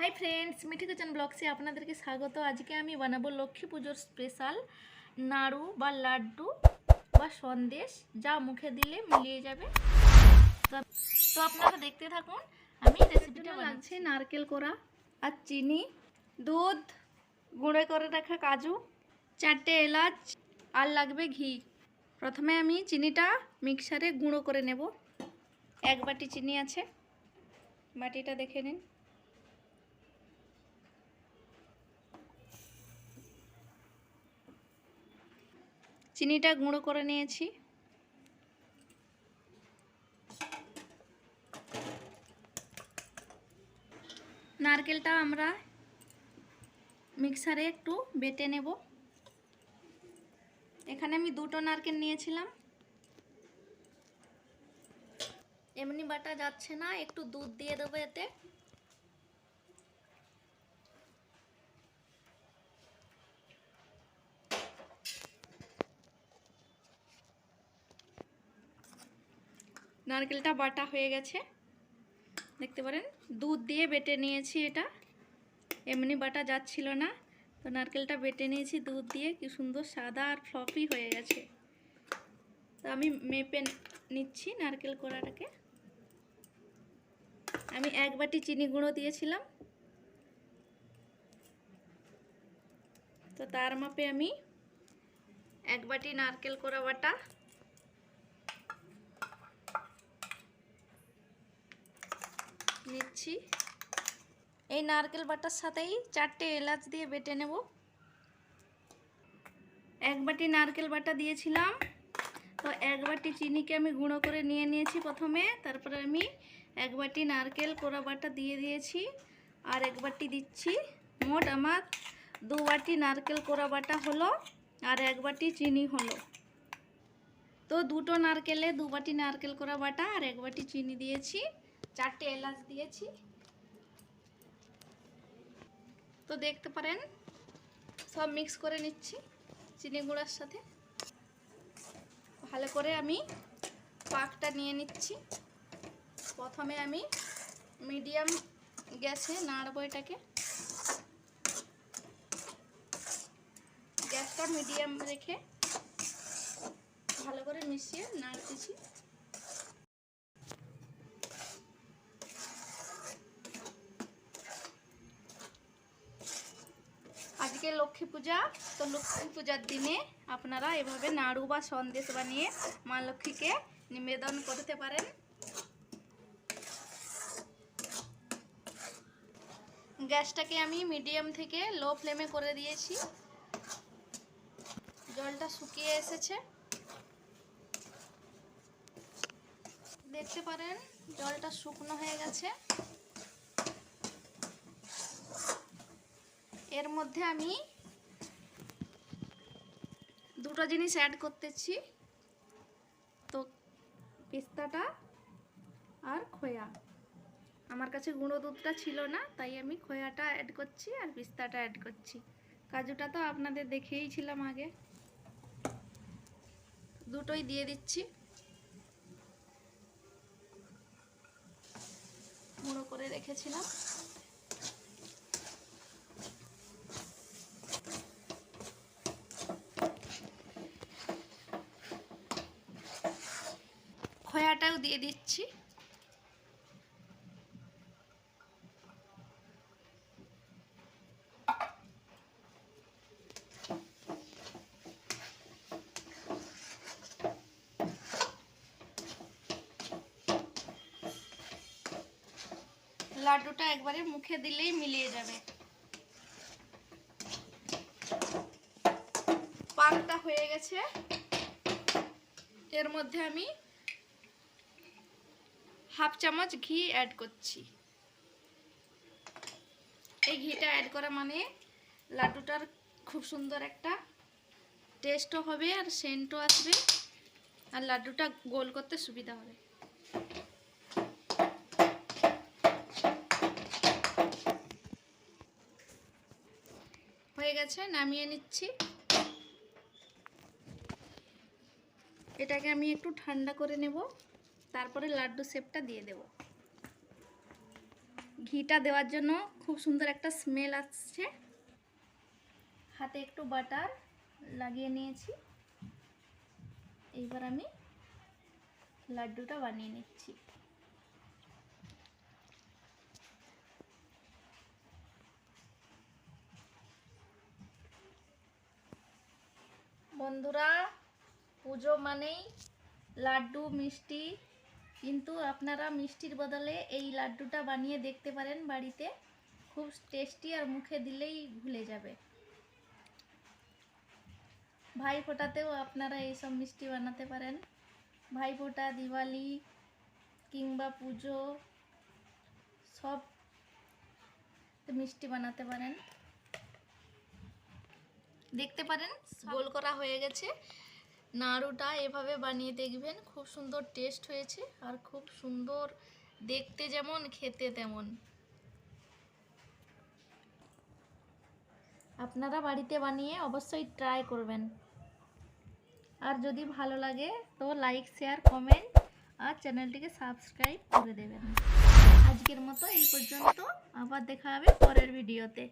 Hi friends, मिठी kitchen blog से आपनादेरके स्वागत। आज के आमी बानाबो लक्ष्मी पुजोर स्पेशल नाड़ू बा लाड्डू बा सन्देश जा मुखे दिले मिलिए जाबे। तो आपनारा देखते थाकुन। आमी रेसिपिटा लागছে नारकेल कोड़ा और चीनी, दूध, गुঁড়ো करे रखा काजू, 4টে एलाच और लागबे घी। प्रथमे आमी चीनीटा मिक्सारे गुঁড়ো करे नेब। एक बाटी चीनी आछे, बाटीटा देखे निन। চিনিটা গুঁড়ো করে নিয়েছি। নারকেলটা আমরা মিক্সারে একটু বেটে নেব। এখানে আমি দুটো নারকেল নিয়েছিলাম। এমনি বাটা যাচ্ছে না, একটু দুধ দিয়ে দেবো এতে। নারকেলটা বাটা হয়ে গেছে, দেখতে পারেন। দুধ দিয়ে বেটে নিয়েছি, এটা এমনি বাটা যাচ্ছিল না, তো নারকেলটা বেটে নিয়েছি দুধ দিয়ে। কি সুন্দর সাদা আর ফ্লফি হয়ে গেছে। তো আমি মেপে নিচ্ছি নারকেল কোড়াটাকে। আমি এক বাটি চিনি গুঁড়ো দিয়েছিলাম, তো তার মাপে আমি এক বাটি নারকেল কোড়া বাটা নিচ্ছি। এই নারকেল বাটার সাথেই 4টে এলাচ দিয়ে বেটে নেব। এক বাটি নারকেল বাটা দিয়েছিলাম, তো এক বাটি চিনিকে আমি গুঁড়ো করে নিয়ে নিয়েছি প্রথমে। তারপরে আমি এক বাটি নারকেল কোড়া বাটা দিয়ে দিয়েছি আর এক বাটি দিচ্ছি। মোট আমার 2 বাটি নারকেল কোড়া বাটা হলো আর এক বাটি চিনি হলো। তো দুটো নারকেলে 2 বাটি নারকেল কোড়া বাটা আর এক বাটি চিনি দিয়েছি, 4টে এলাচ দিয়েছি। তো দেখতে পারেন সব মিক্স করে নিচ্ছি চিনি গুঁড়ার সাথে। ভালো করে আমি পাকটা নিয়ে নিচ্ছি। প্রথমে আমি মিডিয়াম গ্যাসে নাড়বো এটাকে। গ্যাসটা মিডিয়াম রেখে ভালো করে মিশিয়ে নাড়তেছি। আজকে লক্ষ্মী পূজা, তো লক্ষ্মী পূজার দিনে আপনারা এভাবে নাড়ু বা সন্দেশ বানিয়ে মা লক্ষ্মীকে নিবেদন করতে পারেন। গ্যাসটাকে আমি মিডিয়াম থেকে লো ফ্লেমে করে দিয়েছি। জলটা শুকিয়ে এসেছে, দেখতে পারেন জলটা শুকনো হয়ে গেছে। এর মধ্যে আমি দুটো জিনিস অ্যাড করতেছি, তো পেস্তাটা আর খোয়া। আমার কাছে গুঁড়ো দুধটা ছিল না, তাই আমি খোয়াটা অ্যাড করছি আর পেস্তাটা অ্যাড করছি। কাজুটা তো আপনাদের দেখিয়েছিলাম আগে। দুটোই দিয়ে দিচ্ছি। গুঁড়ো করে রেখেছিলাম। খোয়াটাও দিয়ে দিচ্ছি। লাড্ডুটা একবারে মুখে দিলেই মিলিয়ে যাবে। পাকটা হয়ে গেছে। এর মধ্যে আমি হাফ চামচ ঘি অ্যাড করছি। এই ঘিটা অ্যাড করা মানে লাড্ডুটার খুব সুন্দর একটা টেস্টও হবে আর সেন্টও আসবে আর লাড্ডুটা গোল করতে সুবিধা হবে। হয়ে গেছে, নামিয়ে নিচ্ছি। এটাকে আমি একটু ঠান্ডা করে নেব, তারপরে লাড্ডু শেপটা দিয়ে দেব। ঘিটা দেওয়ার জন্য খুব সুন্দর একটা স্মেল আসছে। হাতে একটু বাটার লাগিয়ে নিয়েছি। এইবার আমি লাড্ডুটা বানিয়ে নিচ্ছি। বন্ধুরা, পুজো মানেই লাড্ডু মিষ্টি, কিন্তু আপনারা মিষ্টির বদলে এই লাড্ডুটা বানিয়ে দেখতে পারেন বাড়িতে। খুব টেস্টি আর মুখে দিলেই ভুলে যাবে। ভাইফোঁটাতেও আপনারা এইসব মিষ্টি বানাতে পারেন। ভাইফোঁটা, দিওয়ালি কিংবা পুজো সব মিষ্টি বানাতে পারেন। দেখতে পারেন গোল করা হয়ে গেছে। নাড়ুটা এভাবে বানিয়ে দেখবেন, খুব সুন্দর টেস্ট হয়েছে আর খুব সুন্দর দেখতে, যেমন খেতে তেমন। আপনারা বাড়িতে বানিয়ে অবশ্যই ট্রাই করবেন। আর যদি ভালো লাগে তো লাইক, শেয়ার, কমেন্ট আর চ্যানেলটিকে সাবস্ক্রাইব করে দেবেন। আজকের মতো এই পর্যন্ত, আবার দেখা হবে পরের ভিডিওতে।